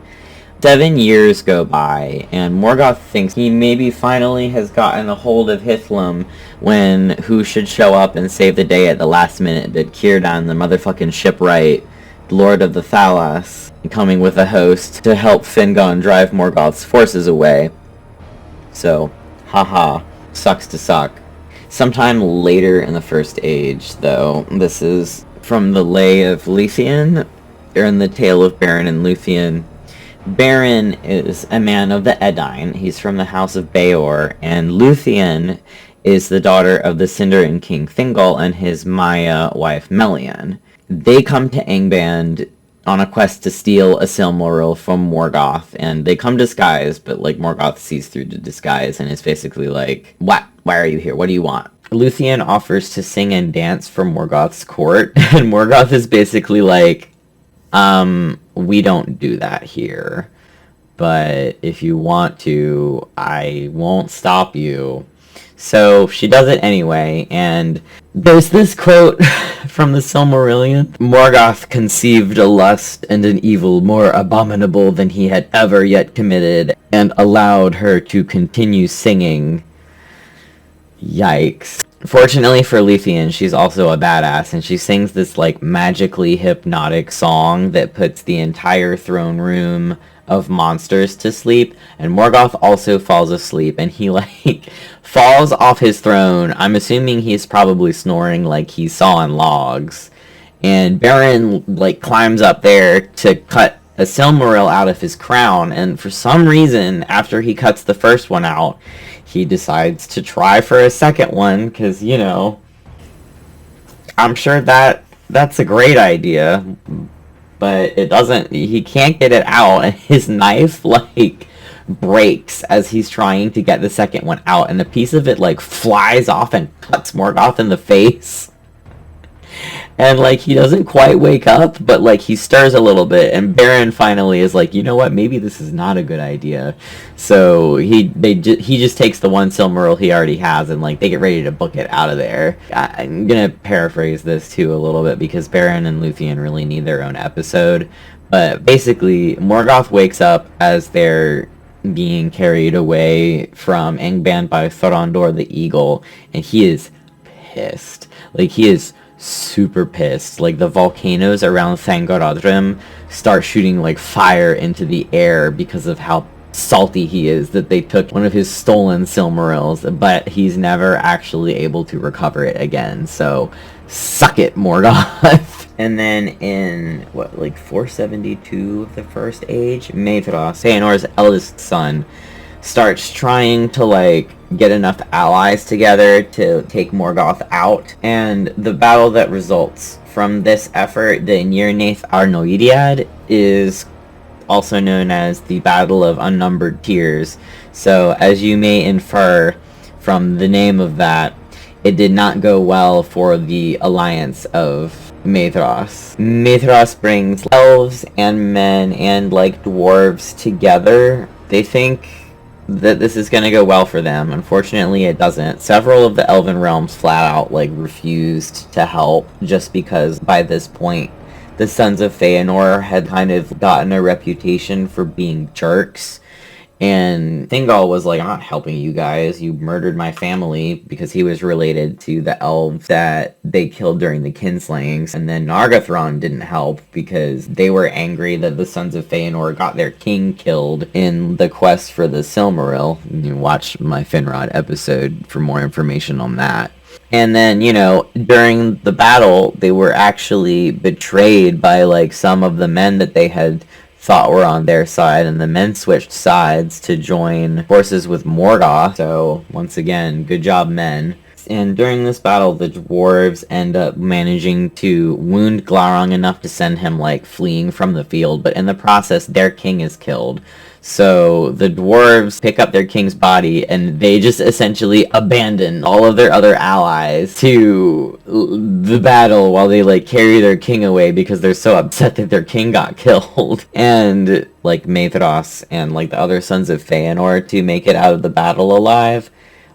7 years go by, and Morgoth thinks he maybe finally has gotten a hold of Hithlum when who should show up and save the day at the last minute but Círdan, the motherfucking shipwright, Lord of the Thalas, coming with a host to help Fingon drive Morgoth's forces away. So, haha, sucks to suck. Sometime later in the First Age, though, this is from the Lay of Luthien, or in the Tale of Beren and Luthien. Beren is a man of the Edain. He's from the House of Beor, and Luthien is the daughter of the Sindarin king Thingol and his Maya wife Melian. They come to Angband on a quest to steal a Silmaril from Morgoth, and they come disguised, but, like, Morgoth sees through the disguise and is basically like, "What? Why are you here? What do you want?" Luthien offers to sing and dance for Morgoth's court, and Morgoth is basically like, we don't do that here, but if you want to, I won't stop you. So she does it anyway, and there's this quote from the Silmarillion. Morgoth conceived a lust and an evil more abominable than he had ever yet committed, and allowed her to continue singing. Yikes. Fortunately for Luthien, she's also a badass, and she sings this, like, magically hypnotic song that puts the entire throne room of monsters to sleep, and Morgoth also falls asleep, and he, like, falls off his throne. I'm assuming he's probably snoring like he's sawing logs, and Beren, like, climbs up there to cut a Silmaril out of his crown, and for some reason, after he cuts the first one out, he decides to try for a second one, because, you know, I'm sure that's a great idea, but it doesn't, he can't get it out, and his knife, like, breaks as he's trying to get the second one out, and a piece of it, like, flies off and cuts Morgoth in the face. And, like, he doesn't quite wake up, but, like, he stirs a little bit, and Beren finally is like, you know what, maybe this is not a good idea. So he just takes the one Silmaril he already has, and, like, they get ready to book it out of there. I'm gonna paraphrase this, too, a little bit, because Beren and Luthien really need their own episode. But basically, Morgoth wakes up as they're being carried away from Angband by Thorondor the Eagle, and he is pissed. Like, he is super pissed. Like, the volcanoes around Thangorodrim start shooting, like, fire into the air because of how salty he is that they took one of his stolen Silmarils, but he's never actually able to recover it again. So, suck it, Morgoth. And then in, what, like 472 of the First Age, Maedhros, Feanor's eldest son, starts trying to, like, get enough allies together to take Morgoth out, and the battle that results from this effort, the Nirnaeth Arnoediad, is also known as the Battle of Unnumbered Tears. So, as you may infer from the name of that, it did not go well for the alliance of Maedhros. Maedhros brings elves and men and, like, dwarves together. They think that this is going to go well for them. Unfortunately, it doesn't. Several of the Elven realms flat out, like, refused to help, just because by this point the Sons of Feanor had kind of gotten a reputation for being jerks, and Thingol was like, I'm not helping you guys, you murdered my family, because he was related to the elves that they killed during the kinslayings. And then Nargothrond didn't help because they were angry that the Sons of Feanor got their king killed in the quest for the Silmaril. You can watch my Finrod episode for more information on that. And then, you know, during the battle, they were actually betrayed by, like, some of the men that they had thought were on their side, and the men switched sides to join forces with Morgoth. So, once again, good job, men. And during this battle, the dwarves end up managing to wound Glaurung enough to send him, like, fleeing from the field, but in the process, their king is killed. So the dwarves pick up their king's body, and they just essentially abandon all of their other allies to the battle while they, like, carry their king away because they're so upset that their king got killed. And, like, Maedhros and, like, the other Sons of Feanor to make it out of the battle alive.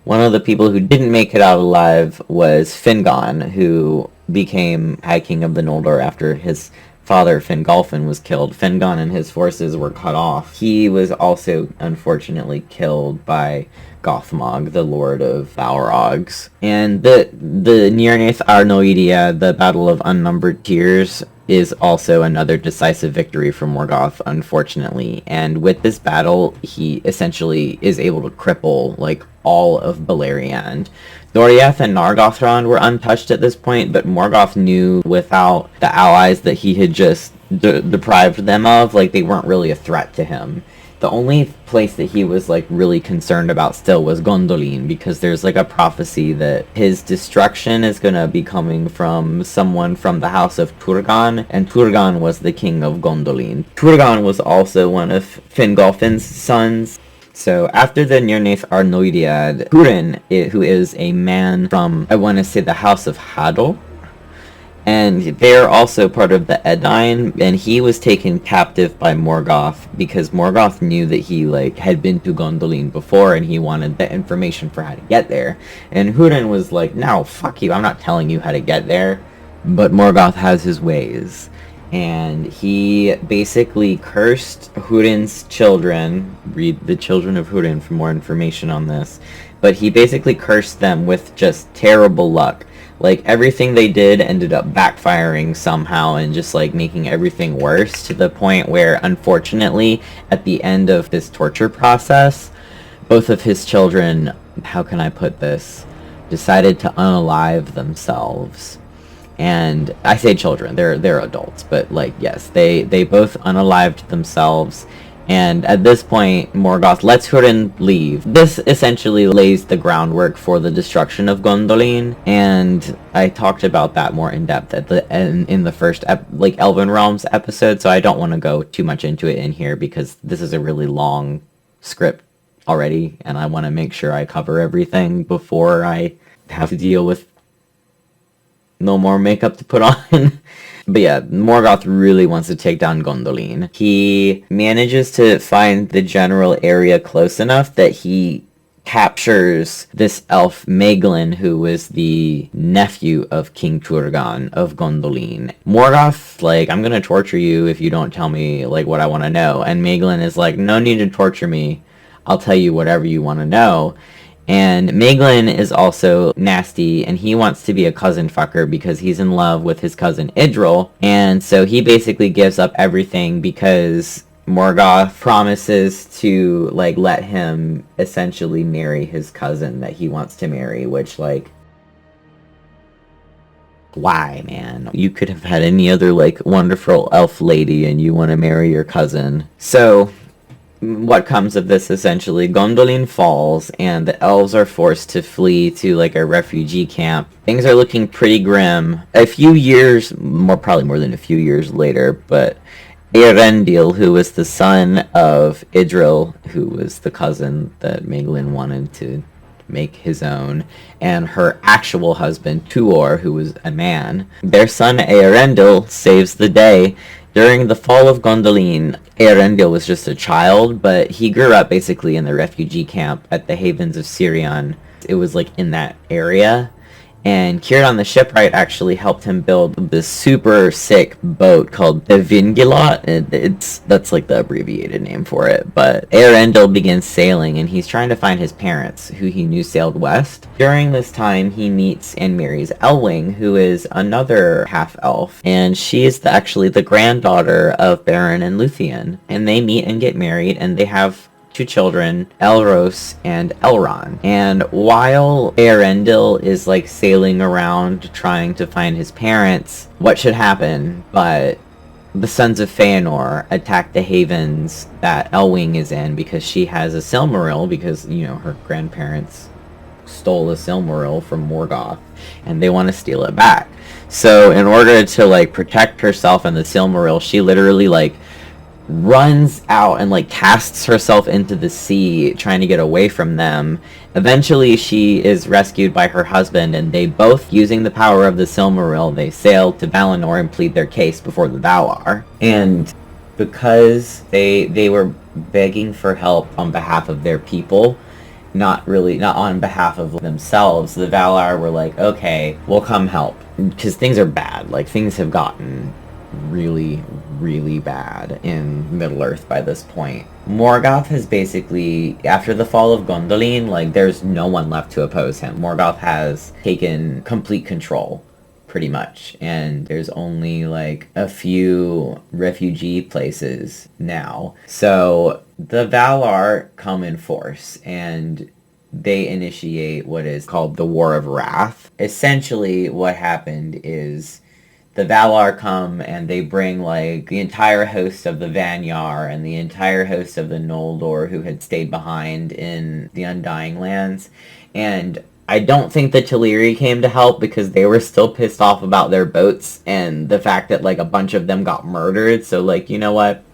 One of the people who didn't make it out alive was Fingon, who became High King of the Noldor after his father Fingolfin was killed. Fingon and his forces were cut off. He was also unfortunately killed by Gothmog, the Lord of Balrogs. And the Nirnaeth Arnoedia, the Battle of Unnumbered Tears, is also another decisive victory for Morgoth, unfortunately. And with this battle, he essentially is able to cripple, like, all of Beleriand. Doriath and Nargothrond were untouched at this point, but Morgoth knew without the allies that he had just deprived them of, like, they weren't really a threat to him. The only place that he was, like, really concerned about still was Gondolin, because there's, like, a prophecy that his destruction is gonna be coming from someone from the house of Turgon, and Turgon was the king of Gondolin. Turgon was also one of Fingolfin's sons. So after the Nirnaeth Arnoediad, Hurin, who is a man from, I want to say, the house of Hador, And they're also part of the Edain, and he was taken captive by Morgoth because Morgoth knew that he had been to Gondolin before, and he wanted the information for how to get there. And Húrin was like, "No, fuck you, I'm not telling you how to get there." But Morgoth has his ways, and he basically cursed Húrin's children. Read The Children of Húrin for more information on this. But he basically cursed them with just terrible luck. Everything they did ended up backfiring somehow and just making everything worse, to the point where, unfortunately, at the end of this torture process, both of his children, how can I put this, decided to unalive themselves. And I say children, they're adults, but yes, they both unalived themselves. And at this point, Morgoth lets Húrin leave. This essentially lays the groundwork for the destruction of Gondolin, and I talked about that more in depth in the first Elven Realms episode, so I don't want to go too much into it in here because this is a really long script already, and I want to make sure I cover everything before I have to deal with no more makeup to put on. But yeah, Morgoth really wants to take down Gondolin. He manages to find the general area close enough that he captures this elf Maeglin, who was the nephew of King Turgon of Gondolin. Morgoth, I'm gonna torture you if you don't tell me, what I want to know. And Maeglin is like, no need to torture me. I'll tell you whatever you want to know. And Maeglin is also nasty, and he wants to be a cousin fucker because he's in love with his cousin Idril. And so he basically gives up everything because Morgoth promises to, let him essentially marry his cousin that he wants to marry, which, why, man? You could have had any other, wonderful elf lady and you want to marry your cousin. So what comes of this, essentially, Gondolin falls, and the elves are forced to flee to, a refugee camp. Things are looking pretty grim. A few years, probably more than a few years later, but Eärendil, who was the son of Idril, who was the cousin that Maeglin wanted to make his own, and her actual husband, Tuor, who was a man, their son Eärendil saves the day. During the fall of Gondolin, Eärendil was just a child, but he grew up basically in the refugee camp at the Havens of Sirion. It was in that area. And Círdan the Shipwright actually helped him build this super sick boat called the Vingilot. That's the abbreviated name for it. But Eärendil begins sailing, and he's trying to find his parents, who he knew sailed west. During this time, he meets and marries Elwing, who is another half-elf, and she is actually the granddaughter of Beren and Luthien. And they meet and get married, and they have two children, Elros and Elrond. And while Eärendil is sailing around trying to find his parents, what should happen but the Sons of Feanor attack the havens that Elwing is in because she has a Silmaril, because her grandparents stole a Silmaril from Morgoth and they want to steal it back. So in order to protect herself and the Silmaril, she literally runs out and casts herself into the sea trying to get away from them. Eventually she is rescued by her husband, and they both, using the power of the Silmaril, they sail to Valinor and plead their case before the Valar. And because they were begging for help on behalf of their people, not on behalf of themselves, the Valar were like, okay, we'll come help, because things are bad. Things have gotten really, really bad in Middle-earth by this point. Morgoth has basically, after the fall of Gondolin, there's no one left to oppose him. Morgoth has taken complete control, pretty much, and there's only a few refugee places now. So the Valar come in force, and they initiate what is called the War of Wrath. Essentially, what happened is the Valar come and they bring the entire host of the Vanyar and the entire host of the Noldor who had stayed behind in the Undying Lands. And I don't think the Teleri came to help because they were still pissed off about their boats and the fact that a bunch of them got murdered. So you know what?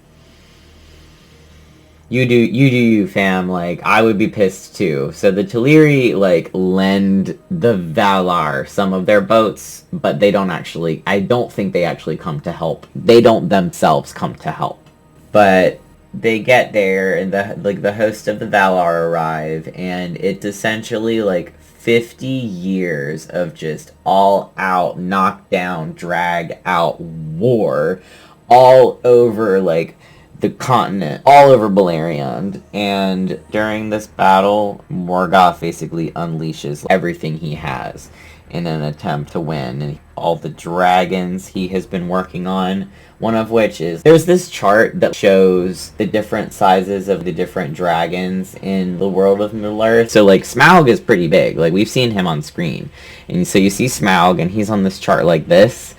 you, fam. Like, I would be pissed too. So the Teleri, like, lend the Valar some of their boats, but they don't actually, I don't think they actually come to help. They don't themselves come to help. But they get there, and the host of the Valar arrive, and it's essentially, like, 50 years of just all-out, knock-down, drag-out war all over, like, the continent, all over Beleriand. And during this battle, Morgoth basically unleashes everything he has in an attempt to win. And all the dragons he has been working on, one of which is, there's this chart that shows the different sizes of the different dragons in the world of Middle-earth. So, like, Smaug is pretty big. Like, we've seen him on screen. And so you see Smaug, and he's on this chart like this.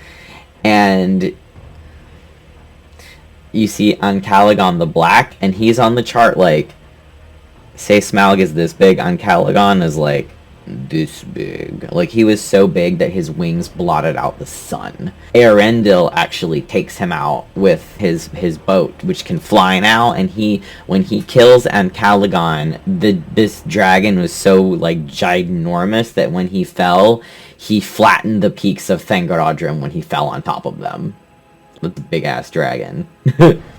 And you see Ancalagon the Black, and he's on the chart like, say Smaug is this big, Ancalagon is like this big. Like, he was so big that his wings blotted out the sun. Eärendil actually takes him out with his boat, which can fly now, and when he kills Ancalagon, this dragon was so, like, ginormous that when he fell, he flattened the peaks of Thangorodrim when he fell on top of them. With the big-ass dragon.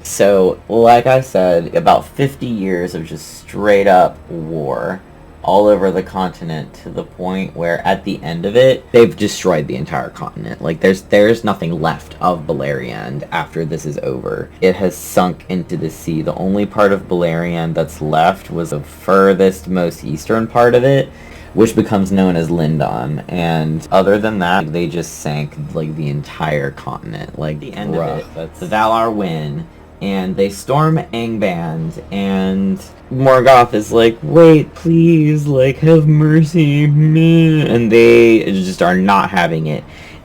So, like I said, about 50 years of just straight-up war all over the continent, to the point where at the end of it, they've destroyed the entire continent. Like, there's nothing left of Beleriand after this is over. It has sunk into the sea. The only part of Beleriand that's left was the furthest, most eastern part of it, which becomes known as Lindon. And other than that, they just sank, like, the entire continent. Like, the end of it. That's the Valar win, and they storm Angband, and Morgoth is like, wait, please, like, have mercy, and they just are not having it.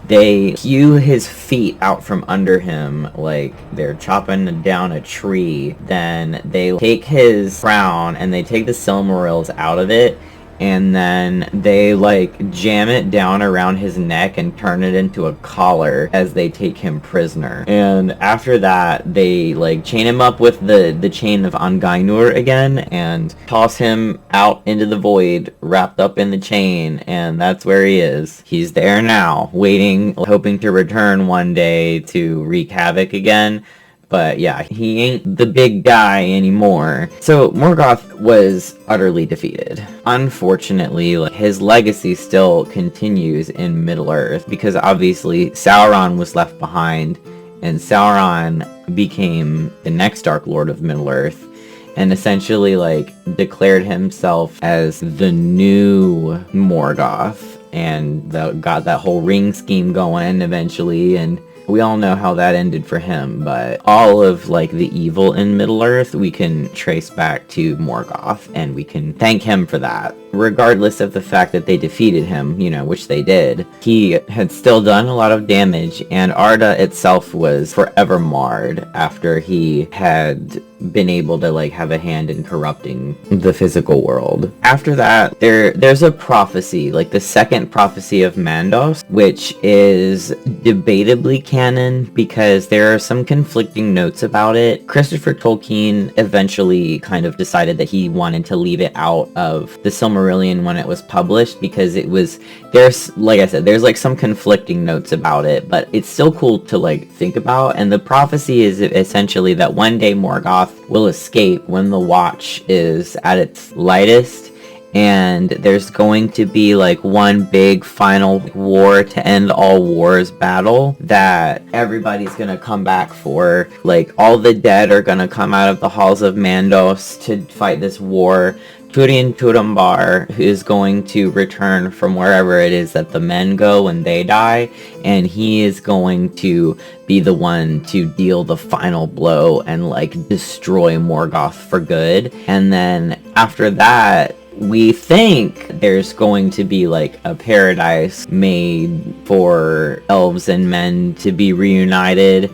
They hew his feet out from under him like they're chopping down a tree. Then they take his crown, and they take the Silmarils out of it, and then they, like, jam it down around his neck and turn it into a collar as they take him prisoner. And after that, they, like, chain him up with the chain of Angainur again and toss him out into the void, wrapped up in the chain, and that's where he is. He's there now, waiting, hoping to return one day to wreak havoc again. But yeah, he ain't the big guy anymore. So Morgoth was utterly defeated. Unfortunately, like, his legacy still continues in Middle-earth, because obviously Sauron was left behind, and Sauron became the next Dark Lord of Middle-earth, and essentially, like, declared himself as the new Morgoth, and got that whole ring scheme going eventually, and we all know how that ended for him. But all of, like, the evil in Middle-earth we can trace back to Morgoth, and we can thank him for that. Regardless of the fact that they defeated him, you know, which they did, he had still done a lot of damage, and Arda itself was forever marred after he had been able to, like, have a hand in corrupting the physical world. After that, there's a prophecy, like the second prophecy of Mandos, which is debatably canon because there are some conflicting notes about it. Christopher Tolkien eventually kind of decided that he wanted to leave it out of the Silmarillion when it was published, because it was, there's, like I said, there's, like, some conflicting notes about it, but it's still cool to, like, think about. And the prophecy is essentially that one day Morgoth will escape when the Watch is at its lightest, and there's going to be, like, one big final war to end all wars battle that everybody's gonna come back for. Like, all the dead are gonna come out of the halls of Mandos to fight this war. Turin Turambar is going to return from wherever it is that the men go when they die, and he is going to be the one to deal the final blow and, like, destroy Morgoth for good. And then after that, we think there's going to be, like, a paradise made for elves and men to be reunited.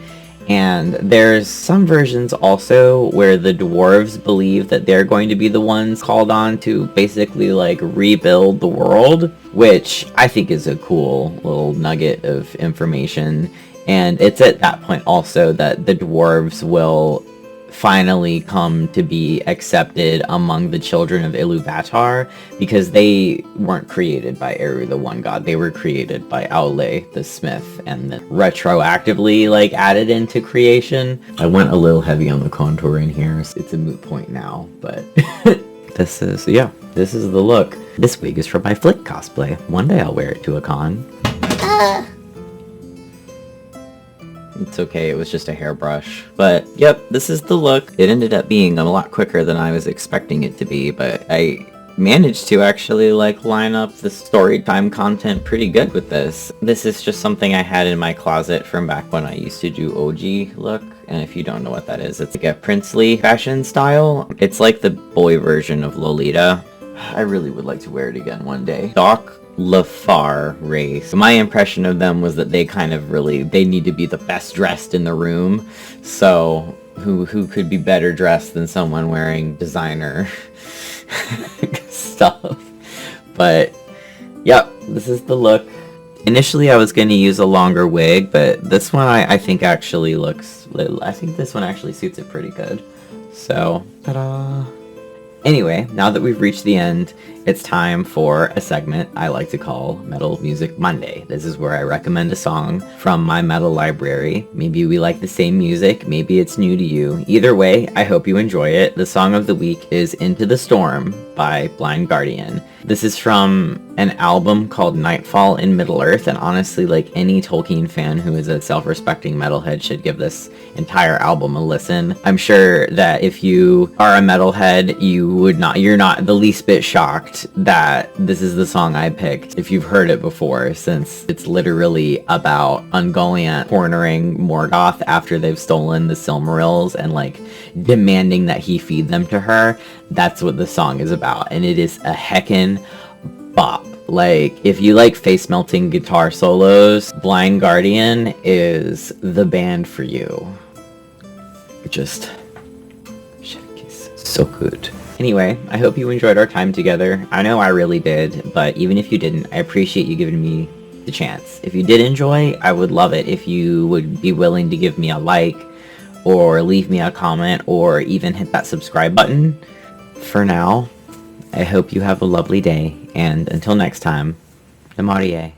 And there's some versions also where the dwarves believe that they're going to be the ones called on to basically, like, rebuild the world, which I think is a cool little nugget of information. And it's at that point also that the dwarves will finally come to be accepted among the children of Iluvatar, because they weren't created by Eru the One God. They were created by Aule the Smith and then retroactively like added into creation. I went a little heavy on the contouring here. It's a moot point now, but this is the look. This wig is for my Flick cosplay. One day I'll wear it to a con. It's okay, it was just a hairbrush. But, yep, this is the look. It ended up being a lot quicker than I was expecting it to be, but I managed to actually, like, line up the story time content pretty good with this. This is just something I had in my closet from back when I used to do OG look, and if you don't know what that is, it's like a princely fashion style. It's like the boy version of Lolita. I really would like to wear it again one day. Doc Lafar race. My impression of them was that they kind of they need to be the best dressed in the room. So who could be better dressed than someone wearing designer stuff? But yep, this is the look. Initially I was going to use a longer wig, but this one I think actually looks, I think this one actually suits it pretty good. So, ta-da! Anyway, now that we've reached the end, it's time for a segment I like to call Metal Music Monday. This is where I recommend a song from my metal library. Maybe we like the same music, maybe it's new to you. Either way, I hope you enjoy it. The song of the week is Into the Storm by Blind Guardian. This is from an album called Nightfall in Middle-earth, and honestly, like, any Tolkien fan who is a self-respecting metalhead should give this entire album a listen. I'm sure that if you are a metalhead, you're not the least bit shocked that this is the song I picked if you've heard it before, since it's literally about Ungoliant cornering Morgoth after they've stolen the Silmarils and like demanding that he feed them to her. That's what the song is about, and it is a heckin' bop. Like, if you like face-melting guitar solos, Blind Guardian is the band for you. Just so good. Anyway, I hope you enjoyed our time together. I know I really did, but even if you didn't, I appreciate you giving me the chance. If you did enjoy, I would love it if you would be willing to give me a like, or leave me a comment, or even hit that subscribe button. For now, I hope you have a lovely day, and until next time, Namarie.